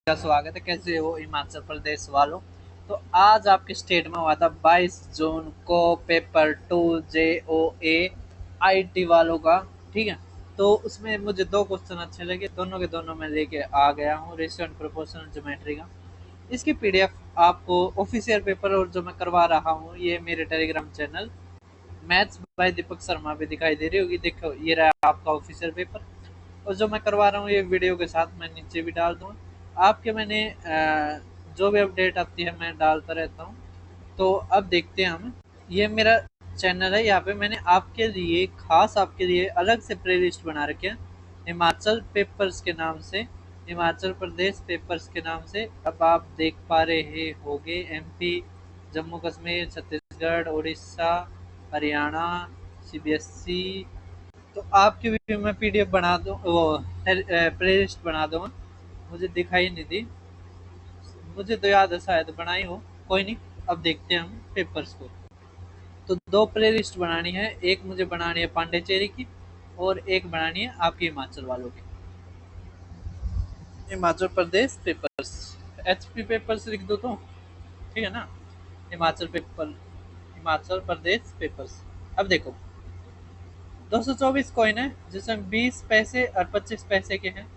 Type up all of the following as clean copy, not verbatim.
का स्वागत है। कैसे हो हिमाचल प्रदेश वालों। तो आज आपके स्टेट में हुआ था 22 जून को पेपर 2 JOA IT वालों का। ठीक है। तो उसमें मुझे दो क्वेश्चन अच्छे लगे, दोनों के दोनों मैं लेके आ गया हूँ। रेशियो एंड प्रोपोर्शनल ज्योमेट्री का इसकी पीडीएफ आपको ऑफिशियल पेपर और जो मैं करवा रहा हूँ ये मेरे Telegram channel maths by Deepak Sharma पे दिखाई दे रही होगी। देखो ये रहा आपका ऑफिशियल पेपर, और जो मैं करवा रहा हूँ ये वीडियो के साथ मैं नीचे भी डाल दूँगा। आपके मैंने जो भी अपडेट आती है मैं डालता रहता हूँ। तो अब देखते हैं हम। ये मेरा चैनल है, यहाँ पे मैंने आपके लिए खास आपके लिए अलग से प्ले लिस्ट बना रखे हैं हिमाचल पेपर्स के नाम से, हिमाचल प्रदेश पेपर्स के नाम से। अब आप देख पा रहे होंगे MP, जम्मू कश्मीर, छत्तीसगढ़, उड़ीसा, हरियाणा, CBSE। तो आपकी भी मैं पीडीएफ बना दूँ, वो प्ले लिस्ट बना दूँगा। मुझे दिखाई नहीं दी, मुझे तो याद है शायद बनाई हो। कोई नहीं, अब देखते हैं हम पेपर्स को। तो दो प्ले लिस्ट बनानी है, एक मुझे बनानी है पांडेचेरी की और एक बनानी है आपके हिमाचल वालों की। Himachal Pradesh papers, HP papers लिख दो तो ठीक है ना। Himachal paper, Himachal Pradesh papers. अब देखो 224 कॉइन है जिसमें 20 पैसे और 25 पैसे के हैं,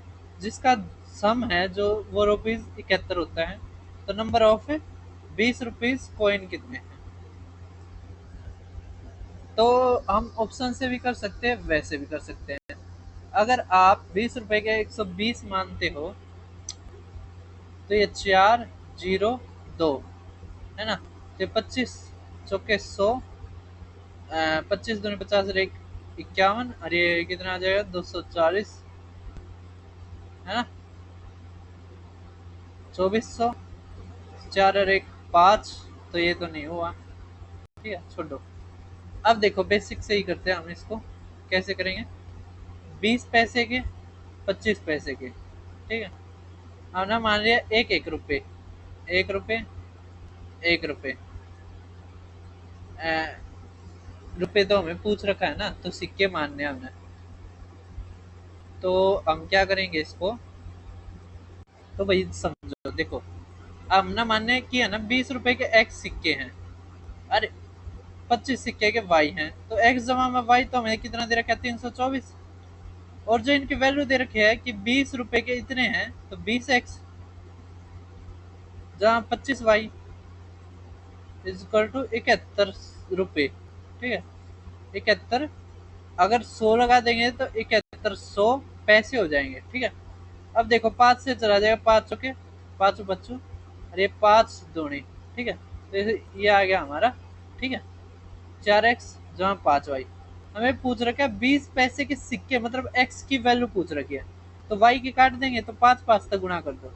जिसका सम है जो वो ₹71 होता है। तो नंबर ऑफ 20 रुपीज कॉइन कितने हैं। तो हम ऑप्शन से भी कर सकते हैं, वैसे भी कर सकते हैं। अगर आप 20 रुपए के 120 मानते हो तो ये 402 है ना। तो 25 चौके 100, 25 दूनी 50 और 51, और ये कितना आ जाएगा 240 है ना। 2400, 4 और 1 5, तो ये तो नहीं हुआ। ठीक है, छोड़ो। अब देखो बेसिक से ही करते हैं हम इसको। कैसे करेंगे, 20 पैसे के, 25 पैसे के। ठीक है। अब ना मान लिया एक एक रुपये, 1 रुपये, 1 रुपये। रुपये तो हमें पूछ रखा है ना, तो सिक्के मानने हैं हमने। तो हम क्या करेंगे इसको, तो भाई समझो। देखो अब ना मानने की है ना 20 रुपए के X सिक्के हैं, अरे 25 सिक्के के Y हैं। तो X जमा में Y तो हमें कितना दे रखा है 324। और जो इनकी वैल्यू दे रखी है कि 20 रुपए के इतने हैं, तो 20X जहाँ 25Y इज इक्वल टू 71 रुपये। ठीक है, 71। अगर 100 लगा देंगे तो 7100 पैसे हो जाएंगे। ठीक है। अब देखो 5 से चला जाएगा, 5 चौके 5 बच्चों, और ये 5 दूनी। ठीक है, तो ये आ गया हमारा। ठीक है, 4X जहाँ 5Y। हमें पूछ रखा है 20 पैसे के सिक्के, मतलब X की वैल्यू पूछ रखी है। तो Y की काट देंगे तो 5 5 तक गुणा कर दो,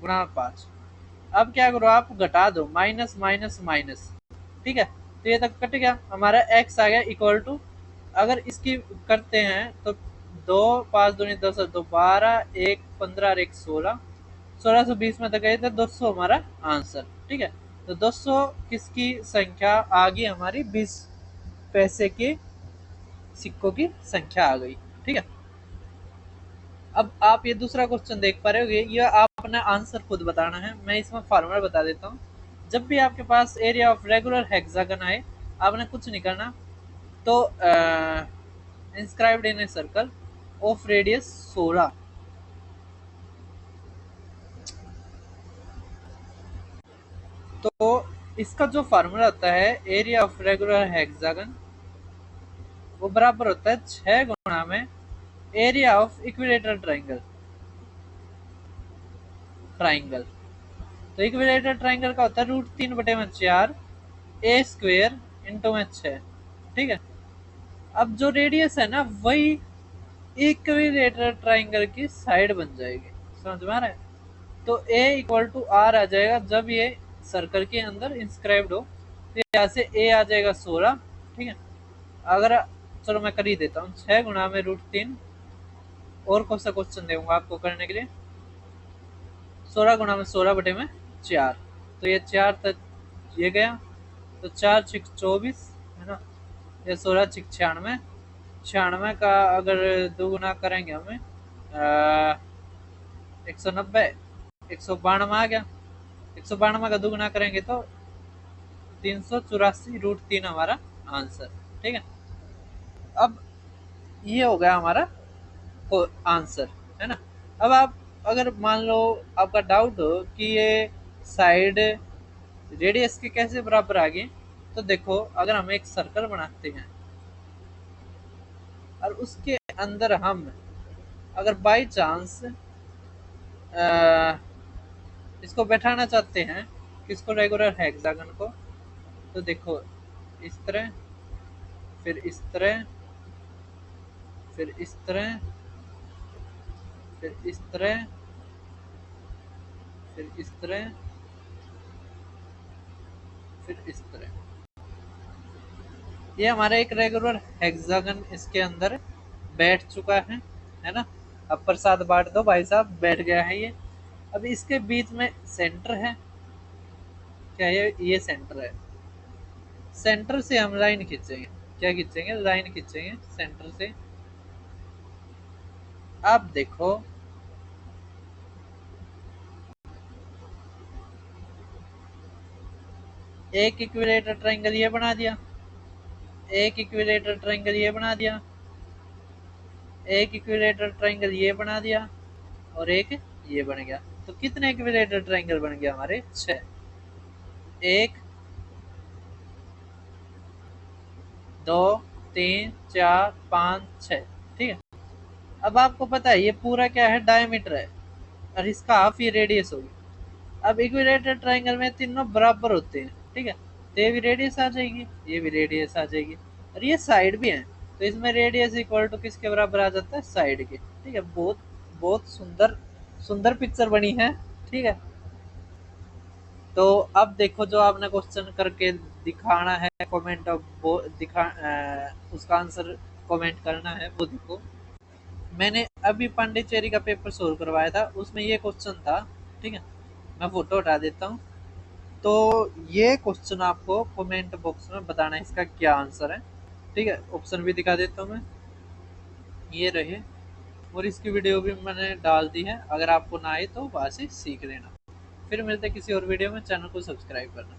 गुणा 5। अब क्या करो, आप घटा दो, माइनस माइनस माइनस। ठीक है, तो ये तक कट गया, हमारा X आ गया इक्वल टू। अगर इसकी करते हैं तो 2 5 दूनी 10 और 2 12, 1 15 और 1 16, 1620 में तक गए थे। 200 हमारा आंसर। ठीक है, तो 200 किसकी संख्या आ गई हमारी, 20 पैसे के सिक्कों की संख्या आ गई। ठीक है। अब आप ये दूसरा क्वेश्चन देख पा रहे हो, ये आप अपना आंसर खुद बताना है। मैं इसमें फार्मूला बता देता हूँ। जब भी आपके पास एरिया ऑफ रेगुलर हेक्सागन आए, आपने कुछ नहीं करना। तो inscribed in a circle of radius 16। तो इसका जो फार्मूला होता है एरिया ऑफ रेगुलर हेक्सागन, वो बराबर होता है 6 गुणा में area of equilateral triangle. Triangle तो इक्विलेटरल ट्राइंगल का होता है √3/4 ए स्क्वेयर इंटू में 6। ठीक है। अब जो रेडियस है ना वही इक्विलेटरल ट्राइंगल की साइड बन जाएगी। समझ में आ रहा है। तो A इक्वल टू R आ जाएगा जब ये सर्कल के अंदर इंस्क्राइब्ड हो। तो यहाँ से A आ जाएगा 16। ठीक है। अगर चलो मैं कर ही देता हूँ, 6 गुणा में √3। और कौन सा क्वेश्चन दूंगा आपको करने के लिए, 16 गुणा में 16/4। तो ये 4 तक ये गया, तो 4 6 24 है ना। ये 16 6 96, 96 का अगर दोगुना करेंगे हमें 190, 192 आ गया। 192 का दुगुना करेंगे तो 384√3 हमारा आंसर। ठीक है, अब ये हो गया हमारा आंसर, है ना। अब आप अगर मान लो आपका डाउट हो कि ये साइड रेडियस के कैसे बराबर आ गए, तो देखो अगर हम एक सर्कल बनाते हैं और उसके अंदर हम अगर बाई चांस इसको बैठाना चाहते हैं, किसको, रेगुलर हेक्सागन को, तो देखो इस तरह, फिर इस तरह, फिर इस तरह, फिर इस तरह, फिर इस तरह, फिर इस तरह, ये हमारा एक रेगुलर हेक्सागन इसके अंदर बैठ चुका है ना। अब प्रसाद बांट दो भाई साहब, बैठ गया है ये। अब इसके बीच में सेंटर है, क्या ये सेंटर है। सेंटर से हम लाइन खींचेंगे, क्या खींचेंगे, लाइन खींचेंगे सेंटर से। आप देखो एक इक्विलेटर ट्रायंगल ये बना दिया, एक इक्विलेटर ट्रायंगल ये बना दिया, एक इक्विलेटर ट्रायंगल ये बना दिया, और एक ये बन गया। तो कितने इक्विलेटर ट्रायंगल बन गया हमारे, 6। 1 2 3 4 5 6। ठीक है, अब आपको पता है ये पूरा क्या है, डायमीटर है, और इसका हाफ ये रेडियस होगी। अब इक्विलेटर ट्रायंगल में तीनों बराबर होते हैं। ठीक है, तो ये भी रेडियस आ जाएगी, ये भी रेडियस आ जाएगी, और ये साइड भी है, तो इसमें रेडियस इक्वल टू किसके बराबर आ जाता है, साइड के। ठीक है, बहुत बहुत सुंदर सुंदर पिक्चर बनी है। ठीक है, तो अब देखो जो आपने क्वेश्चन करके दिखाना है, कमेंट वो उसका आंसर कमेंट करना है, वो देखो मैंने अभी पांडिचेरी का पेपर सोल्व करवाया था, उसमें ये क्वेश्चन था। ठीक है, मैं फोटो हटा देता हूँ। तो ये क्वेश्चन आपको कमेंट बॉक्स में बताना है इसका क्या आंसर है। ठीक है, ऑप्शन भी दिखा देता हूँ मैं, ये रहे, और इसकी वीडियो भी मैंने डाल दी है, अगर आपको ना आए तो वहाँ से सीख लेना। फिर मिलते किसी और वीडियो में, चैनल को सब्सक्राइब करना।